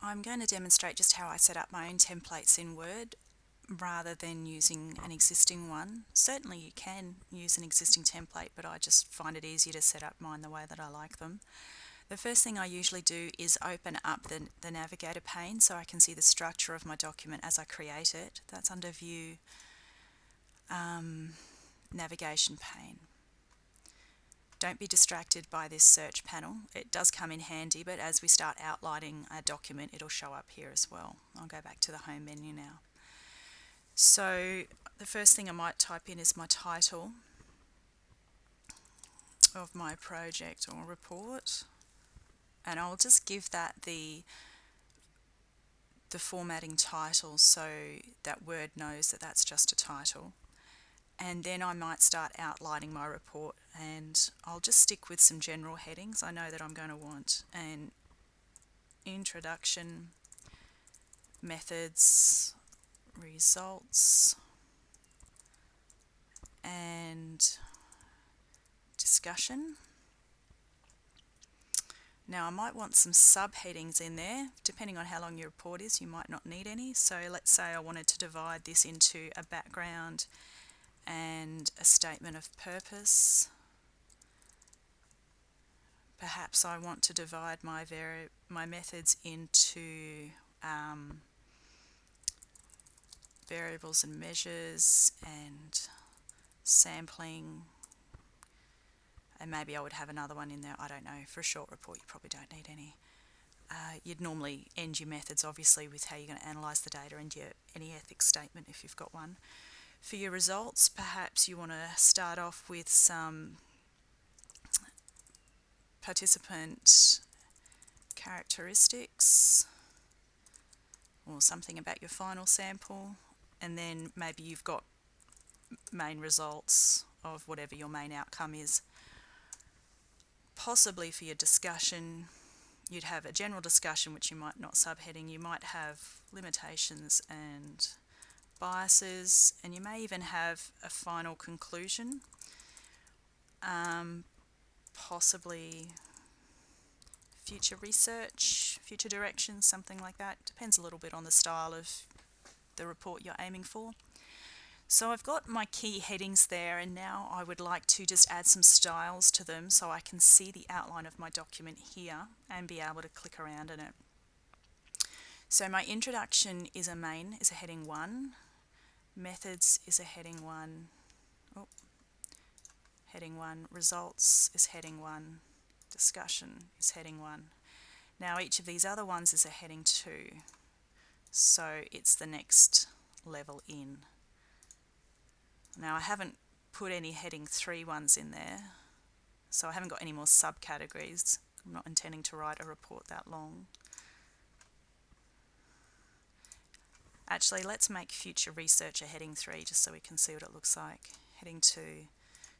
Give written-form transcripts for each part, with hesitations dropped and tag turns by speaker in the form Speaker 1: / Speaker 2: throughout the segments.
Speaker 1: I'm going to demonstrate just how I set up my own templates in Word rather than using an existing one. Certainly you can use an existing template, but I just find it easier to set up mine the way that I like them. The first thing I usually do is open up the navigator pane so I can see the structure of my document as I create it. That's under View, Navigation pane. Don't be distracted by this search panel. It does come in handy, but as we start outlining a document, it'll show up here as well. I'll go back to the home menu now. So the first thing I might type in is my title of my project or report, and I'll just give that the formatting title so that Word knows that that's just a title. And then I might start outlining my report, and I'll just stick with some general headings. I know that I'm going to want an introduction, methods, results, and discussion. Now I might want some subheadings in there. Depending on how long your report is, you might not need any. So let's say I wanted to divide this into a background and a statement of purpose. Perhaps I want to divide my methods into variables and measures and sampling, and maybe I would have another one in there, I don't know. For a short report you probably don't need any. You'd normally end your methods obviously with how you're going to analyse the data and any ethics statement if you've got one. For your results, perhaps you want to start off with some participant characteristics or something about your final sample, and then maybe you've got main results of whatever your main outcome is. Possibly for your discussion, you'd have a general discussion which you might not subheading. You might have limitations and biases, and you may even have a final conclusion. Possibly future research, future directions, something like that. Depends a little bit on the style of the report you're aiming for. So I've got my key headings there, and now I would like to just add some styles to them so I can see the outline of my document here and be able to click around in it. So my introduction is a heading 1. Methods is a heading 1. Heading 1. Results is heading 1. Discussion is heading 1. Now each of these other ones is a heading 2. So it's the next level in. Now I haven't put any heading 3 ones in there, so I haven't got any more subcategories. I'm not intending to write a report that long. Actually, let's make future research a heading 3 just so we can see what it looks like. Heading 2.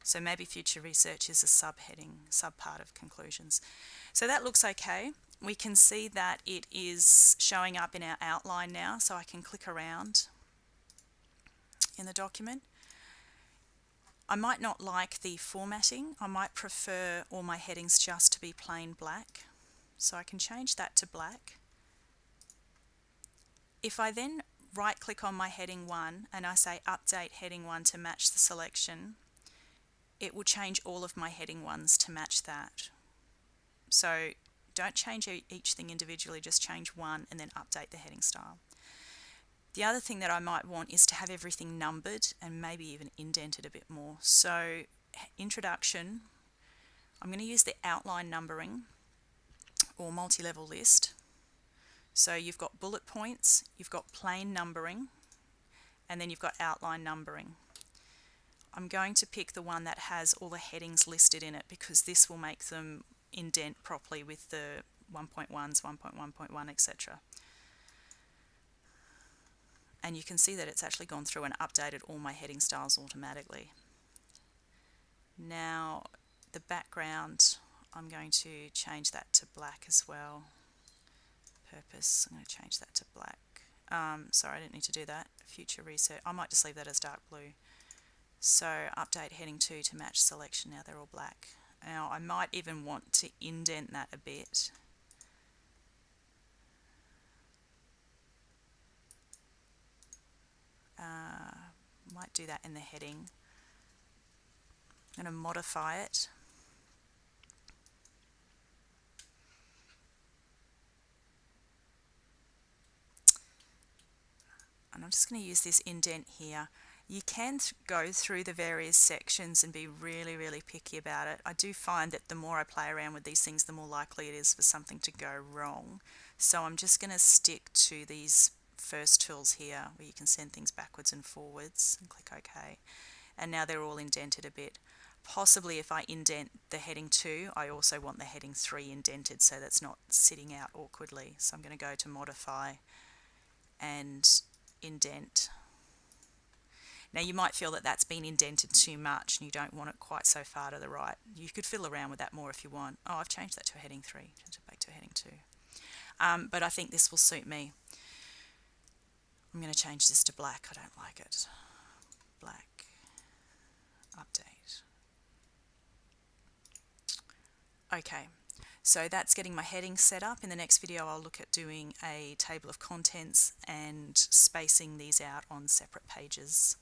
Speaker 1: So maybe future research is a subheading, subpart of conclusions. So that looks okay. We can see that it is showing up in our outline now, so I can click around in the document. I might not like the formatting. I might prefer all my headings just to be plain black. So I can change that to black. If I then right click on my heading 1 and I say update heading 1 to match the selection, it will change all of my heading 1s to match that. So don't change each thing individually, just change one and then update the heading style. The other thing that I might want is to have everything numbered and maybe even indented a bit more. So introduction, I'm going to use the outline numbering or multi-level list. So you've got bullet points, you've got plain numbering, and then you've got outline numbering. I'm going to pick the one that has all the headings listed in it because this will make them indent properly with the 1.1s, 1.1.1, etc. And you can see that it's actually gone through and updated all my heading styles automatically. Now the background, I'm going to change that to black as well. Purpose, I'm going to change that to black. Sorry, I didn't need to do that. Future research, I might just leave that as dark blue. So update heading 2 to match selection, now they're all black. Now I might even want to indent that a bit. might do that in the heading. I'm going to modify it. And I'm just going to use this indent here. You can go through the various sections and be really, really picky about it. I do find that the more I play around with these things, the more likely it is for something to go wrong. So I'm just going to stick to these first tools here where you can send things backwards and forwards, and click OK. And now they're all indented a bit. Possibly if I indent the heading 2, I also want the heading 3 indented so that's not sitting out awkwardly. So I'm going to go to Modify and Indent. Now you might feel that that's been indented too much and you don't want it quite so far to the right. You could fiddle around with that more if you want. Oh, I've changed that to a heading 3, changed it back to a heading 2. But I think this will suit me. I'm going to change this to black. I don't like it. Black. Update. Okay, so that's getting my heading set up. In the next video I'll look at doing a table of contents and spacing these out on separate pages.